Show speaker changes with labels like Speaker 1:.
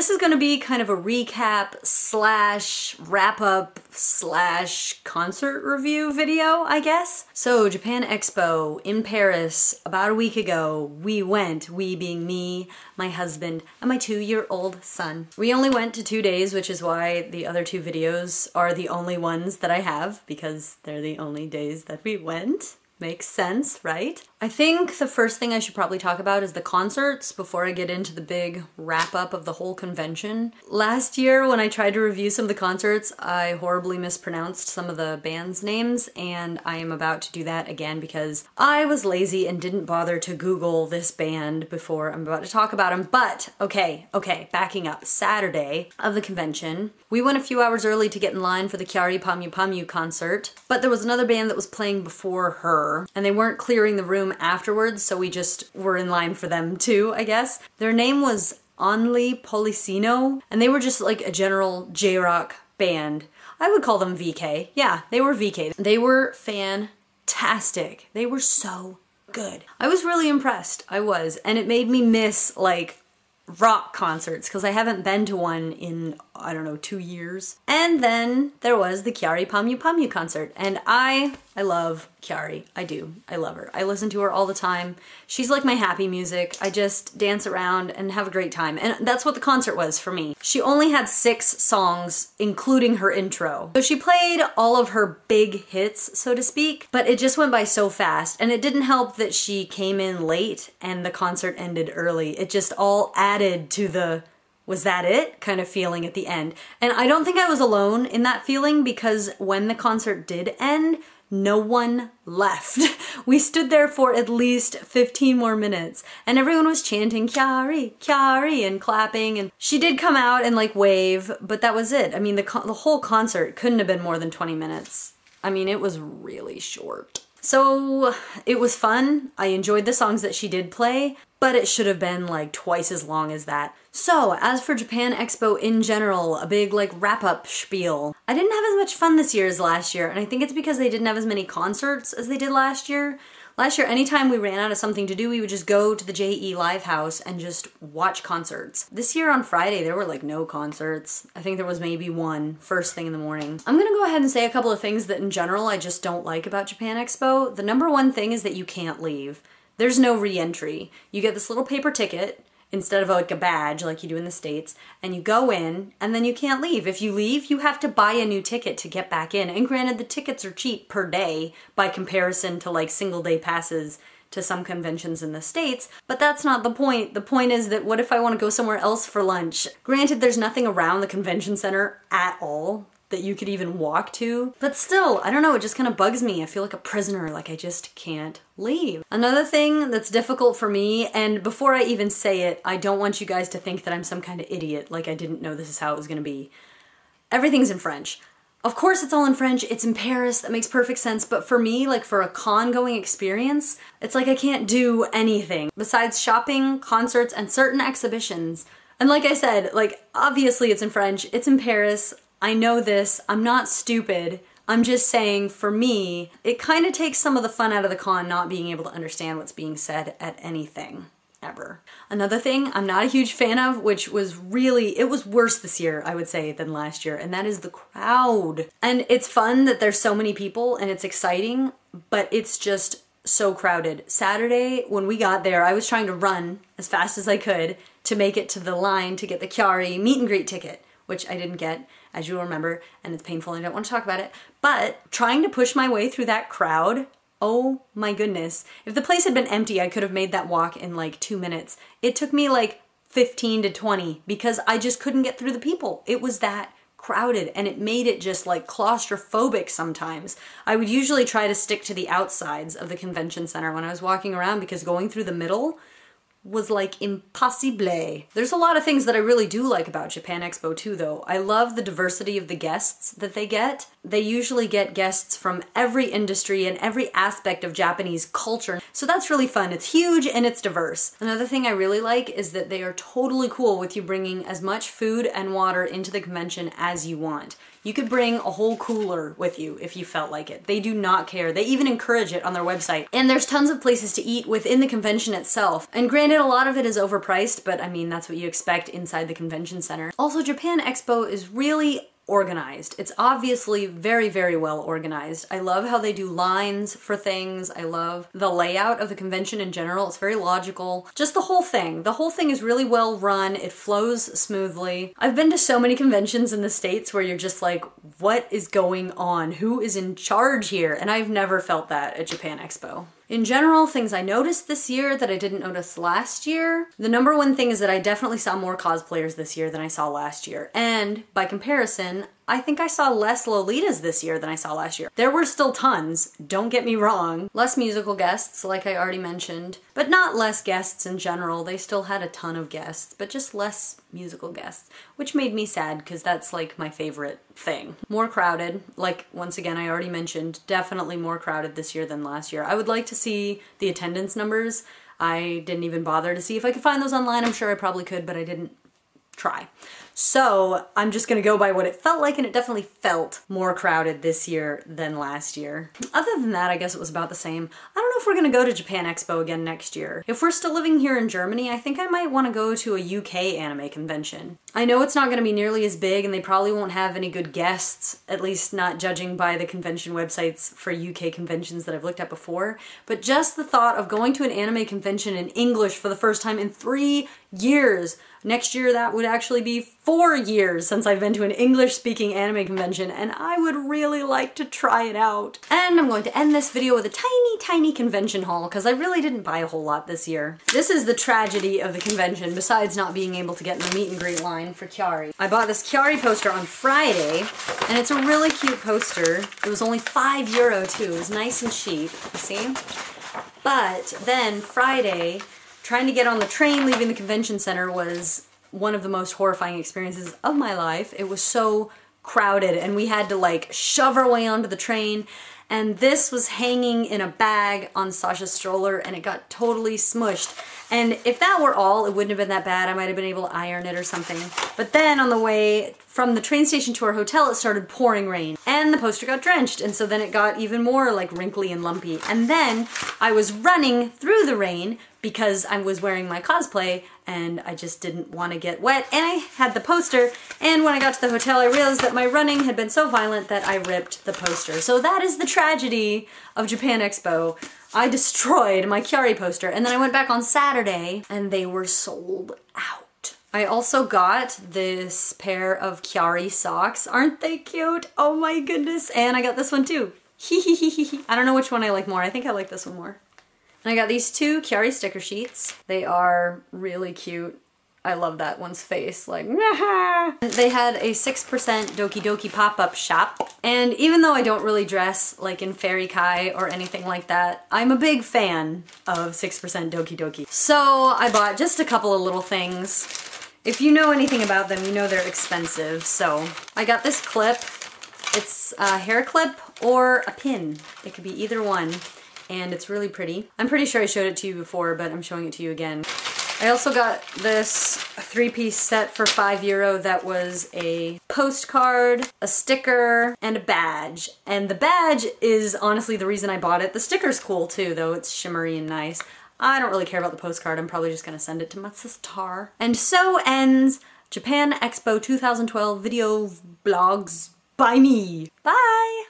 Speaker 1: this is gonna be kind of a recap slash wrap up slash concert review video, I guess. So Japan Expo in Paris about a week ago, we being me, my husband, and my 2-year-old son. We only went to 2 days, which is why the other 2 videos are the only ones that I have, because they're the only days that we went. Makes sense, right? I think the first thing I should probably talk about is the concerts before I get into the big wrap up of the whole convention. Last year when I tried to review some of the concerts, I horribly mispronounced some of the bands' names, and I am about to do that again because I was lazy and didn't bother to Google this band before I'm about to talk about them. But okay, backing up. Saturday of the convention, we went a few hours early to get in line for the Kyari Pamyu Pamyu concert, but there was another band that was playing before her, and they weren't clearing the room afterwards, so we just were in line for them too, I guess. Their name was Only Policino, and they were just like a general J-rock band. I would call them VK. Yeah, they were VK. They were fantastic. They were so good. I was really impressed. I was, and it made me miss like rock concerts because I haven't been to one in, I don't know, 2 years. And then there was the Kyari Pamyu Pamyu concert, and I love Kyari. I do. I love her. I listen to her all the time. She's like my happy music. I just dance around and have a great time. And that's what the concert was for me. She only had 6 songs, including her intro. So she played all of her big hits, so to speak, but it just went by so fast. And it didn't help that she came in late and the concert ended early. It just all added to the "was that it?" kind of feeling at the end. And I don't think I was alone in that feeling, because when the concert did end, no one left. We stood there for at least 15 more minutes, and everyone was chanting Kyari, Kyari, and clapping, and she did come out and like wave, but that was it. I mean, the whole concert couldn't have been more than 20 minutes. I mean, it was really short. So it was fun. I enjoyed the songs that she did play, but it should have been like twice as long as that. So as for Japan Expo in general, a big like wrap-up spiel. I didn't have as much fun this year as last year, and I think it's because they didn't have as many concerts as they did last year. Last year, anytime we ran out of something to do, we would just go to the JE Live House and just watch concerts. This year on Friday, there were like no concerts. I think there was maybe one first thing in the morning. I'm gonna go ahead and say a couple of things that in general I just don't like about Japan Expo. The number one thing is that you can't leave. There's no re-entry. You get this little paper ticket instead of like a badge like you do in the States, and you go in and then you can't leave. If you leave, you have to buy a new ticket to get back in. And granted, the tickets are cheap per day by comparison to like single day passes to some conventions in the States, but that's not the point. The point is that what if I want to go somewhere else for lunch? Granted, there's nothing around the convention center at all that you could even walk to, but still, I don't know, it just kind of bugs me. I feel like a prisoner, like I just can't leave. Another thing that's difficult for me, and before I even say it, I don't want you guys to think that I'm some kind of idiot, like I didn't know this is how it was gonna be. Everything's in French. Of course it's all in French, it's in Paris, that makes perfect sense, but for me, like for a con-going experience, it's like I can't do anything besides shopping, concerts, and certain exhibitions. And like I said, like obviously it's in French, it's in Paris, I know this, I'm not stupid. I'm just saying, for me, it kind of takes some of the fun out of the con not being able to understand what's being said at anything, ever. Another thing I'm not a huge fan of, which was really, it was worse this year, I would say, than last year, and that is the crowd. And it's fun that there's so many people and it's exciting, but it's just so crowded. Saturday, when we got there, I was trying to run as fast as I could to make it to the line to get the Kyari meet and greet ticket, which I didn't get, as you'll remember, and it's painful and I don't want to talk about it, but trying to push my way through that crowd, oh my goodness. If the place had been empty, I could have made that walk in like 2 minutes. It took me like 15 to 20 because I just couldn't get through the people. It was that crowded, and it made it just like claustrophobic sometimes. I would usually try to stick to the outsides of the convention center when I was walking around, because going through the middle was like impossible. There's a lot of things that I really do like about Japan Expo too, though. I love the diversity of the guests that they get. They usually get guests from every industry and every aspect of Japanese culture, so that's really fun. It's huge and it's diverse. Another thing I really like is that they are totally cool with you bringing as much food and water into the convention as you want. You could bring a whole cooler with you if you felt like it. They do not care. They even encourage it on their website. And there's tons of places to eat within the convention itself. And granted, a lot of it is overpriced, but I mean, that's what you expect inside the convention center. Also, Japan Expo is really organized. It's obviously very, very well organized. I love how they do lines for things. I love the layout of the convention in general. It's very logical. Just the whole thing. The whole thing is really well run. It flows smoothly. I've been to so many conventions in the States where you're just like, what is going on? Who is in charge here? And I've never felt that at Japan Expo. In general, things I noticed this year that I didn't notice last year, the number one thing is that I definitely saw more cosplayers this year than I saw last year. And by comparison, I think I saw less Lolitas this year than I saw last year. There were still tons, don't get me wrong. Less musical guests, like I already mentioned, but not less guests in general. They still had a ton of guests, but just less musical guests, which made me sad because that's like my favorite thing. More crowded, like once again I already mentioned, definitely more crowded this year than last year. I would like to see the attendance numbers. I didn't even bother to see if I could find those online. I'm sure I probably could, but I didn't try. So I'm just gonna go by what it felt like, and it definitely felt more crowded this year than last year. Other than that, I guess it was about the same. I don't know if we're gonna go to Japan Expo again next year. If we're still living here in Germany, I think I might wanna go to a UK anime convention. I know it's not gonna be nearly as big, and they probably won't have any good guests, at least not judging by the convention websites for UK conventions that I've looked at before, but just the thought of going to an anime convention in English for the first time in 3 years. Next year, that would actually be 4 years since I've been to an English-speaking anime convention, and I would really like to try it out. And I'm going to end this video with a tiny, tiny convention haul, because I really didn't buy a whole lot this year. This is the tragedy of the convention, besides not being able to get in the meet and greet line for Chiari. I bought this Chiari poster on Friday, and it's a really cute poster. It was only €5 too. It was nice and cheap, you see? But then Friday, trying to get on the train leaving the convention center was one of the most horrifying experiences of my life. It was so crowded, and we had to like shove our way onto the train, and this was hanging in a bag on Sasha's stroller, and it got totally smushed. And if that were all, it wouldn't have been that bad. I might have been able to iron it or something. But then on the way from the train station to our hotel, it started pouring rain, and the poster got drenched, and so then it got even more like wrinkly and lumpy. And then I was running through the rain because I was wearing my cosplay and I just didn't want to get wet, and I had the poster, and when I got to the hotel I realized that my running had been so violent that I ripped the poster. So that is the tragedy of Japan Expo. I destroyed my Chiari poster, and then I went back on Saturday and they were sold out. I also got this pair of Chiari socks. Aren't they cute? Oh my goodness. And I got this one too. I don't know which one I like more. I think I like this one more. And I got these 2 Chiari sticker sheets. They are really cute. I love that one's face, like, They had a 6% Doki Doki pop-up shop. And even though I don't really dress like in Fairy Kai or anything like that, I'm a big fan of 6% Doki Doki. So I bought just a couple of little things. If you know anything about them, you know they're expensive. So I got this clip. It's a hair clip or a pin. It could be either one. And it's really pretty. I'm pretty sure I showed it to you before, but I'm showing it to you again. I also got this 3-piece set for €5 that was a postcard, a sticker, and a badge. And the badge is honestly the reason I bought it. The sticker's cool too, though. It's shimmery and nice. I don't really care about the postcard. I'm probably just gonna send it to my sister. And so ends Japan Expo 2012 video vlogs by me. Bye!